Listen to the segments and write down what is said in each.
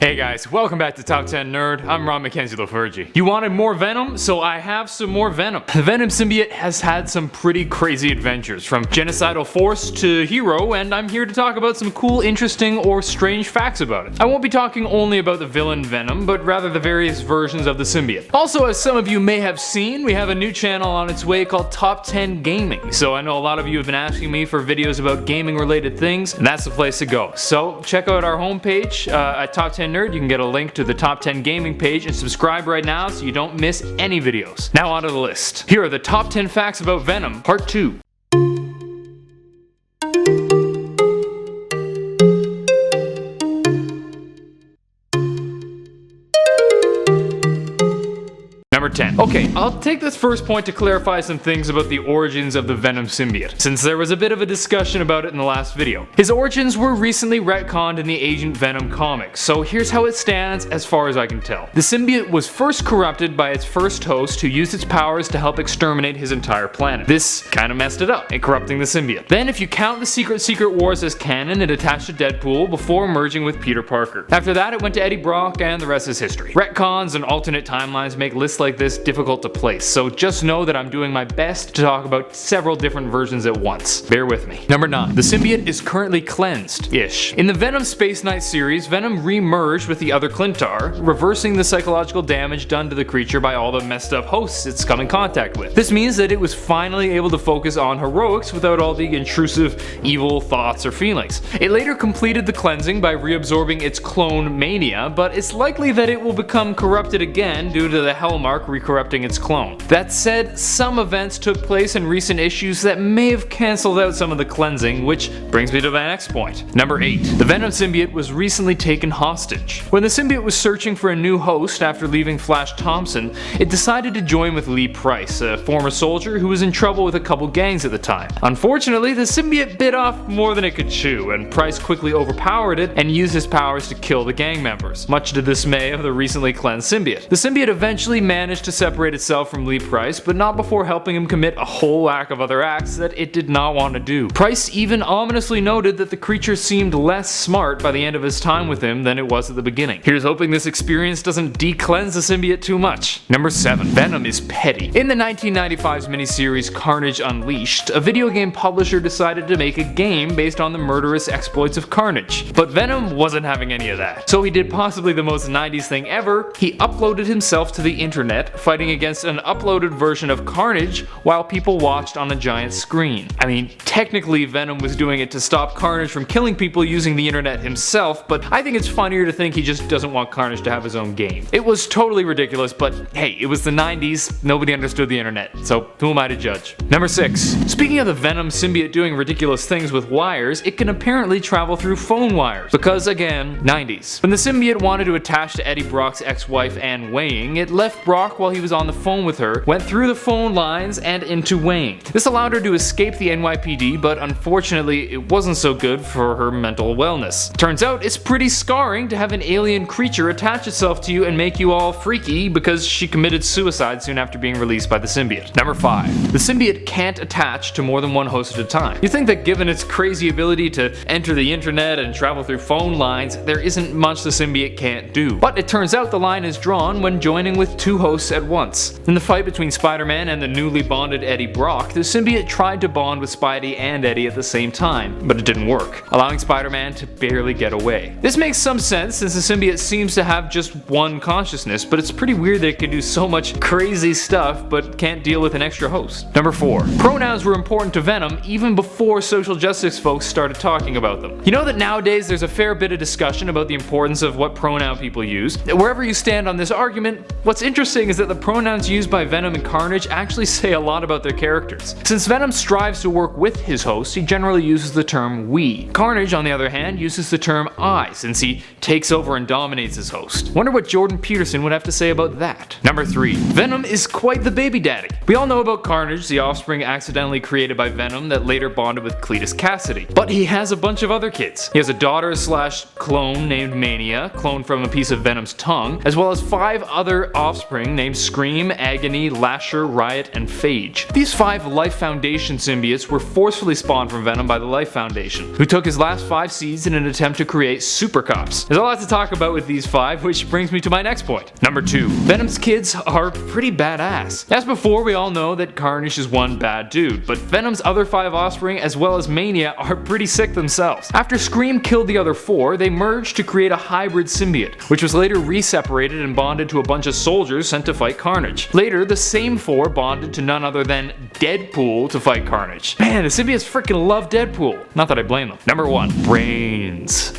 Hey guys, welcome back to Top 10 Nerd. I'm Ron Mackenzie Lafergie. You wanted more Venom? So I have some more Venom. The Venom symbiote has had some pretty crazy adventures, from genocidal force to hero, and I'm here to talk about some cool, interesting, or strange facts about it. I won't be talking only about the villain Venom, but rather the various versions of the symbiote. Also, as some of you may have seen, we have a new channel on its way called Top 10 Gaming. So I know a lot of you have been asking me for videos about gaming related things, and that's the place to go. So check out our homepage at Top 10 Nerd. You can get a link to the Top 10 Gaming page and subscribe right now so you don't miss any videos. Now onto the list. Here are the top 10 facts about Venom, Part 2. Number 10. Okay, I'll take this first point to clarify some things about the origins of the Venom symbiote, since there was a bit of a discussion about it in the last video. His origins were recently retconned in the Agent Venom comics, so here's how it stands as far as I can tell. The symbiote was first corrupted by its first host, who used its powers to help exterminate his entire planet. This kinda messed it up in corrupting the symbiote. Then, if you count the Secret Wars as canon, it attached to Deadpool before merging with Peter Parker. After that, it went to Eddie Brock, and the rest is history. Retcons and alternate timelines make lists like this difficult to place, so just know that I'm doing my best to talk about several different versions at once. Bear with me. Number 9. The symbiote is currently cleansed-ish. In the Venom Space Knight series, Venom re-merged with the other Clintar, reversing the psychological damage done to the creature by all the messed up hosts it's come in contact with. This means that it was finally able to focus on heroics without all the intrusive, evil thoughts or feelings. It later completed the cleansing by reabsorbing its clone mania, but it's likely that it will become corrupted again due to the Hellmark recorrupting its clone. That said, some events took place in recent issues that may have cancelled out some of the cleansing, which brings me to my next point. Number 8. The Venom symbiote was recently taken hostage. When the symbiote was searching for a new host after leaving Flash Thompson, it decided to join with Lee Price, a former soldier who was in trouble with a couple gangs at the time. Unfortunately, the symbiote bit off more than it could chew, and Price quickly overpowered it and used his powers to kill the gang members, much to the dismay of the recently cleansed symbiote. The symbiote eventually managed to separate itself from Lee Price, but not before helping him commit a whole whack of other acts that it did not want to do. Price even ominously noted that the creature seemed less smart by the end of his time with him than it was at the beginning. Here's hoping this experience doesn't de-cleanse the symbiote too much. Number 7. Venom is petty. In the 1995's miniseries Carnage Unleashed, a video game publisher decided to make a game based on the murderous exploits of Carnage. But Venom wasn't having any of that. So he did possibly the most 90s thing ever. He uploaded himself to the internet, fighting against an uploaded version of Carnage while people watched on a giant screen. I mean, technically Venom was doing it to stop Carnage from killing people using the internet himself, but I think it's funnier to think he just doesn't want Carnage to have his own game. It was totally ridiculous, but hey, it was the 90s, nobody understood the internet, so who am I to judge? Number 6. Speaking of the Venom symbiote doing ridiculous things with wires, it can apparently travel through phone wires, because again, 90s. When the symbiote wanted to attach to Eddie Brock's ex-wife Anne Weying, it left Brock while he was on the phone with her, went through the phone lines and into Wayne. This allowed her to escape the NYPD, but unfortunately it wasn't so good for her mental wellness. Turns out it's pretty scarring to have an alien creature attach itself to you and make you all freaky because she committed suicide soon after being released by the symbiote. Number 5. The symbiote can't attach to more than one host at a time. You think that given its crazy ability to enter the internet and travel through phone lines, there isn't much the symbiote can't do. But it turns out the line is drawn when joining with two hosts at once. In the fight between Spider-Man and the newly bonded Eddie Brock, the symbiote tried to bond with Spidey and Eddie at the same time, but it didn't work, allowing Spider-Man to barely get away. This makes some sense since the symbiote seems to have just one consciousness, but it's pretty weird that it can do so much crazy stuff but can't deal with an extra host. Number 4. Pronouns were important to Venom even before social justice folks started talking about them. You know that nowadays there's a fair bit of discussion about the importance of what pronoun people use. Wherever you stand on this argument, what's interesting is that the pronouns used by Venom and Carnage actually say a lot about their characters. Since Venom strives to work with his host, he generally uses the term we. Carnage, on the other hand, uses the term I, since he takes over and dominates his host. Wonder what Jordan Peterson would have to say about that. Number 3. Venom is quite the baby daddy. We all know about Carnage, the offspring accidentally created by Venom that later bonded with Cletus Cassidy. But he has a bunch of other kids. He has a daughter/clone named Mania, cloned from a piece of Venom's tongue, as well as 5 other offspring offspring named Scream, Agony, Lasher, Riot, and Phage. These 5 Life Foundation symbiotes were forcefully spawned from Venom by the Life Foundation, who took his last 5 seeds in an attempt to create super cops. There's a lot to talk about with these 5, which brings me to my next point. Number 2. Venom's kids are pretty badass. As before, we all know that Carnage is one bad dude, but Venom's other 5 offspring as well as Mania are pretty sick themselves. After Scream killed the other 4, they merged to create a hybrid symbiote, which was later re-separated and bonded to a bunch of soldiers sent to fight Carnage. Later, the same 4 bonded to none other than Deadpool to fight Carnage. Man, the symbiotes freaking love Deadpool. Not that I blame them. Number 1. Brains.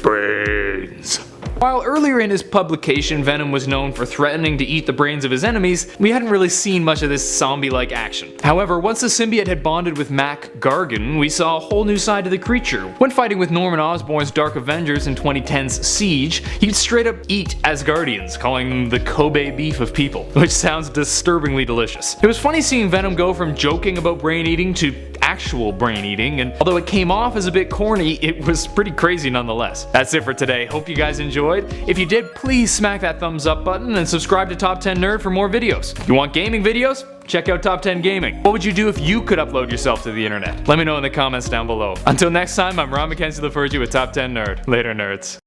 While earlier in his publication Venom was known for threatening to eat the brains of his enemies, we hadn't really seen much of this zombie-like action. However, once the symbiote had bonded with Mac Gargan, we saw a whole new side to the creature. When fighting with Norman Osborn's Dark Avengers in 2010's Siege, he'd straight up eat Asgardians, calling them the Kobe beef of people, which sounds disturbingly delicious. It was funny seeing Venom go from joking about brain eating to actual brain eating, and although it came off as a bit corny, it was pretty crazy nonetheless. That's it for today. Hope you guys enjoyed. If you did, please smack that thumbs up button and subscribe to Top 10 Nerd for more videos. You want gaming videos? Check out Top 10 Gaming. What would you do if you could upload yourself to the internet? Let me know in the comments down below. Until next time, I'm Ron McKenzie LaFergie with Top 10 Nerd. Later, nerds.